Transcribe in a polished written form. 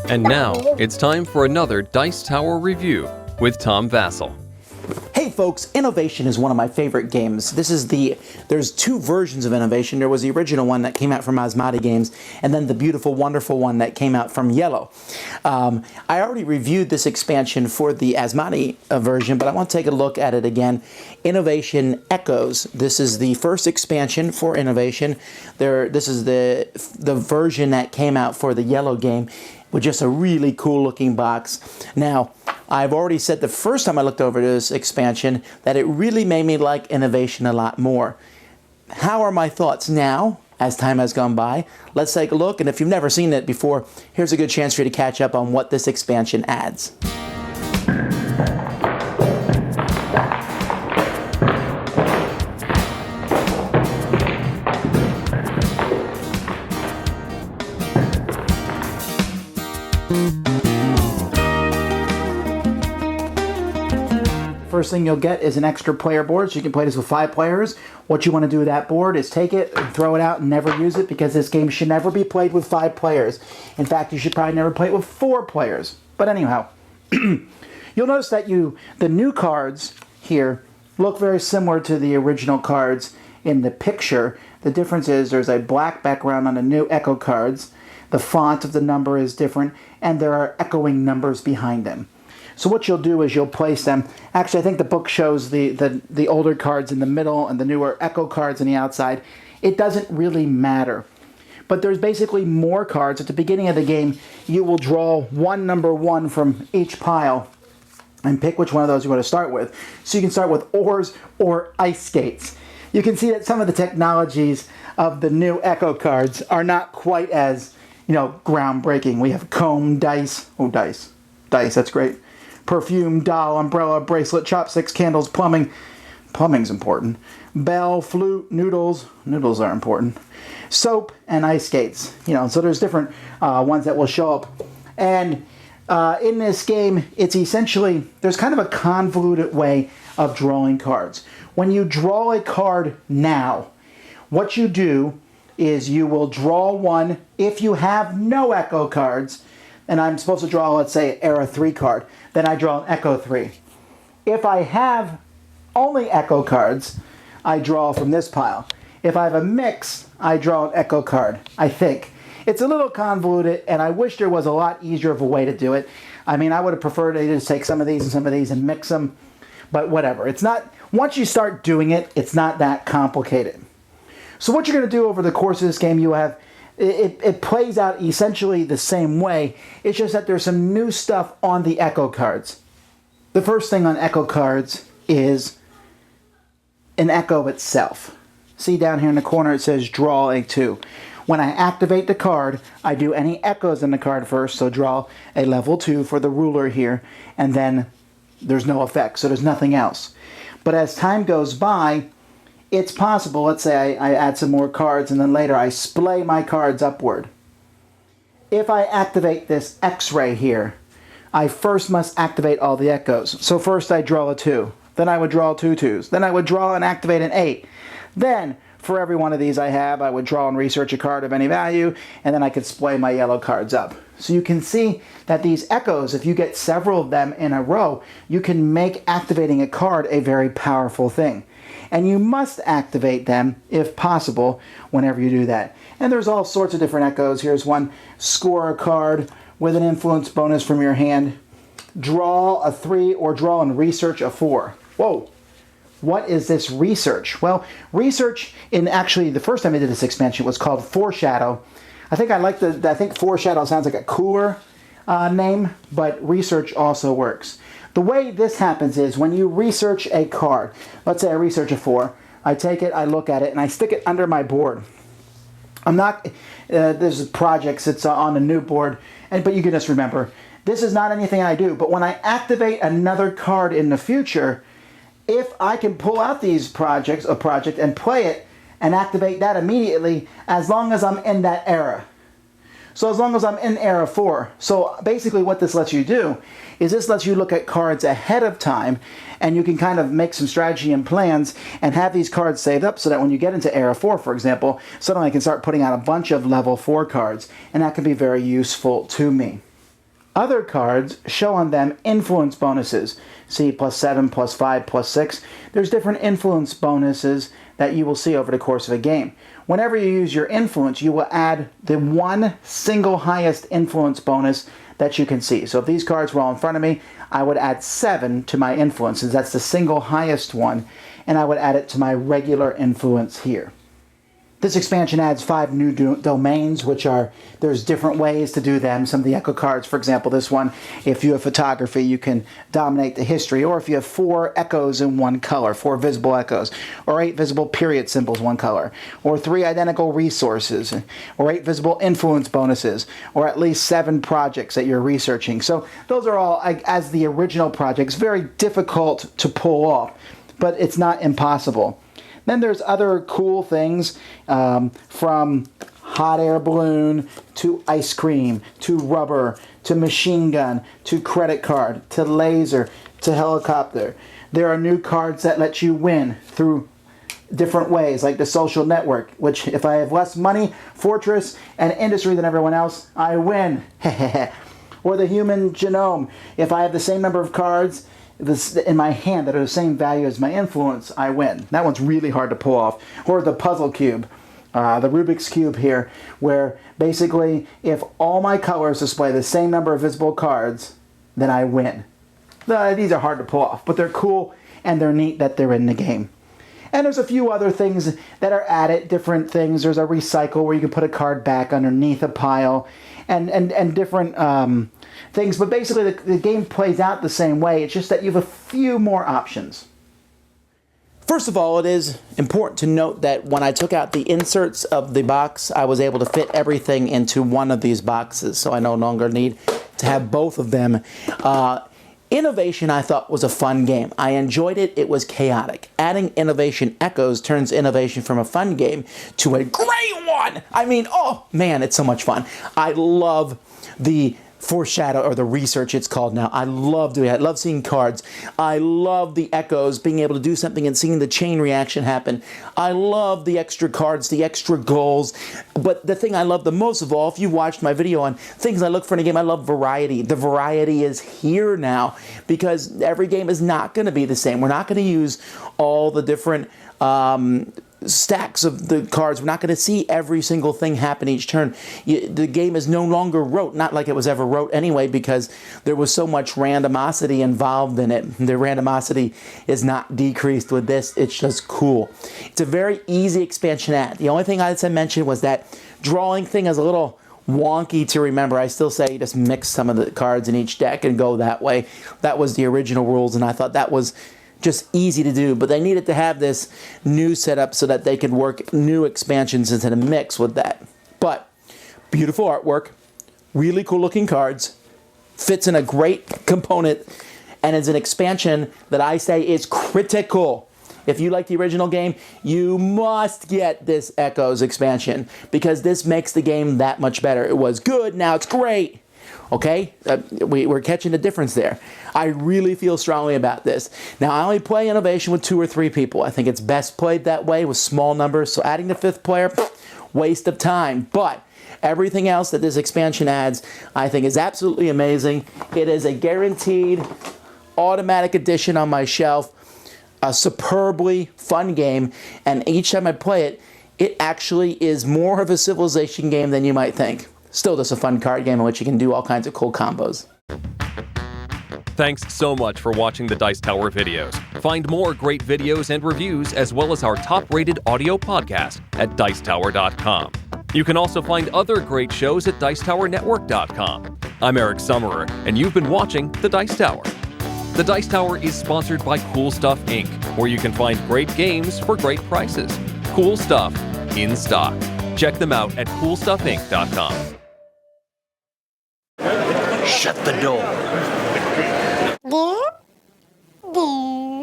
And now, it's time for another Dice Tower review with Tom Vasel. Hey folks, Innovation is one of my favorite games. There's two versions of Innovation. There was the original one that came out from Asmati Games, and then the beautiful, wonderful one that came out from IELLO. I already reviewed this expansion for the Asmati version, but I want to take a look at it again. Innovation Echoes. This is the first expansion for Innovation. This is the version that came out for the IELLO game, with just a really cool looking box. Now, I've already said the first time I looked over this expansion that it really made me like Innovation a lot more. How are my thoughts now, as time has gone by? Let's take a look, and if you've never seen it before, here's a good chance for you to catch up on what this expansion adds. First thing you'll get is an extra player board, so you can play this with 5 players. What you want to do with that board is take it and throw it out and never use it, because this game should never be played with 5 players. In fact, you should probably never play it with 4 players. But anyhow, you'll notice that the new cards here look very similar to the original cards in the picture. The difference is there's a black background on the new Echo cards. The font of the number is different, and there are echoing numbers behind them. So what you'll do is you'll place them. Actually, I think the book shows the older cards in the middle and the newer Echo cards on the outside. It doesn't really matter. But there's basically more cards. At the beginning of the game, you will draw number one from each pile and pick which one of those you want to start with. So you can start with oars or ice skates. You can see that some of the technologies of the new Echo cards are not quite as, groundbreaking. We have comb, dice. Oh, dice. Dice, that's great. Perfume, doll, umbrella, bracelet, chopsticks, candles, plumbing. Plumbing's important. Bell, flute, noodles. Noodles are important. Soap and ice skates. So there's different ones that will show up. And in this game, it's essentially, there's kind of a convoluted way of drawing cards. When you draw a card now, what you do is you will draw one if you have no Echo cards. And I'm supposed to draw, let's say, Era 3 card. Then I draw an Echo 3. If I have only Echo cards, I draw from this pile. If I have a mix, I draw an Echo card, I think. It's a little convoluted, and I wish there was a lot easier of a way to do it. I mean, I would have preferred to just take some of these and mix them. But whatever. It's not, once you start doing it, it's not that complicated. So what you're going to do over the course of this game, you have It plays out essentially the same way. It's just that there's some new stuff on the Echo cards. The first thing on Echo cards is an Echo itself. See down here in the corner it says draw a 2. When I activate the card, I do any echoes in the card first, so draw a level 2 for the ruler here, and then there's no effect, so there's nothing else. But as time goes by, it's possible, let's say I add some more cards and then later I splay my cards upward. If I activate this X-ray here, I first must activate all the echoes. So first I draw a 2, then I would draw 2 2s, then I would draw and activate an 8. Then, for every one of these I would draw and research a card of any value, and then I could splay my yellow cards up. So you can see that these echoes, if you get several of them in a row, you can make activating a card a very powerful thing. And you must activate them, if possible, whenever you do that. And there's all sorts of different echoes. Here's one. Score a card with an influence bonus from your hand. Draw a 3 or draw and research a 4. Whoa. What is this research? Well, research, actually the first time I did this expansion was called Foreshadow. I think Foreshadow sounds like a cooler name, but research also works. The way this happens is when you research a card, let's say I research a 4, I take it, I look at it, and I stick it under my board. There's projects, it's on a new board, but you can just remember, this is not anything I do, but when I activate another card in the future, if I can pull out a project and play it and activate that immediately, as long as I'm in that era. So as long as I'm in Era 4. So basically what this lets you do is this lets you look at cards ahead of time, and you can kind of make some strategy and plans and have these cards saved up so that when you get into Era 4, for example, suddenly I can start putting out a bunch of level 4 cards, and that can be very useful to me. Other cards show on them influence bonuses. See, +7, +5, +6. There's different influence bonuses that you will see over the course of a game. Whenever you use your influence, you will add the one single highest influence bonus that you can see. So if these cards were all in front of me, I would add 7 to my influences. That's the single highest one, and I would add it to my regular influence here. This expansion adds 5 new domains, which are, there's different ways to do them. Some of the Echo cards, for example, this one, if you have photography, you can dominate the history. Or if you have 4 echoes in one color, 4 visible echoes, or 8 visible period symbols, one color, or 3 identical resources, or 8 visible influence bonuses, or at least 7 projects that you're researching. So those are all, as the original projects, very difficult to pull off, but it's not impossible. Then there's other cool things, from hot air balloon to ice cream to rubber to machine gun to credit card to laser to helicopter. There are new cards that let you win through different ways, like the social network, which if I have less money, fortress, and industry than everyone else, I win. Or the human genome. If I have the same number of cards in my hand that are the same value as my influence, I win. That one's really hard to pull off. Or the puzzle cube, the Rubik's Cube here, where basically if all my colors display the same number of visible cards, then I win. These are hard to pull off, but they're cool and they're neat that they're in the game. And there's a few other things that are added, different things. There's a recycle where you can put a card back underneath a pile, and different things. But basically the game plays out the same way. It's just that you have a few more options. First of all, it is important to note that when I took out the inserts of the box, I was able to fit everything into one of these boxes, so I no longer need to have both of them. Innovation, I thought, was a fun game. I enjoyed it. It was chaotic. Adding Innovation Echoes turns Innovation from a fun game to a great one! I mean, oh man, it's so much fun. I love the foreshadow, or the research it's called now. I love doing it. I love seeing cards. I love the echoes, being able to do something and seeing the chain reaction happen. I love the extra cards, the extra goals. But the thing I love the most of all, if you watched my video on things I look for in a game, I love variety. The variety is here now because every game is not going to be the same. We're not going to use all the different stacks of the cards. We're not going to see every single thing happen each turn. The game is no longer rote, not like it was ever rote anyway, because there was so much randomosity involved in it. The randomosity is not decreased with this. It's just cool. It's a very easy expansion add. The only thing I mentioned was that drawing thing is a little wonky to remember. I still say just mix some of the cards in each deck and go that way. That was the original rules, and I thought that was just easy to do, but they needed to have this new setup so that they could work new expansions into the mix with that. But beautiful artwork, really cool looking cards, fits in a great component, and is an expansion that I say is critical. If you like the original game, you must get this Echoes expansion because this makes the game that much better. It was good, now it's great. Okay, we're catching the difference there. I really feel strongly about this. Now, I only play Innovation with 2 or 3 people. I think it's best played that way with small numbers. So adding the 5th player, waste of time. But everything else that this expansion adds, I think is absolutely amazing. It is a guaranteed automatic addition on my shelf. A superbly fun game. And each time I play it, it actually is more of a Civilization game than you might think. Still just a fun card game in which you can do all kinds of cool combos. Thanks so much for watching the Dice Tower videos. Find more great videos and reviews, as well as our top-rated audio podcast at Dicetower.com. You can also find other great shows at Dicetowernetwork.com. I'm Eric Summerer, and you've been watching The Dice Tower. The Dice Tower is sponsored by Cool Stuff Inc., where you can find great games for great prices. Cool stuff in stock. Check them out at CoolStuffInc.com. Shut the door. There.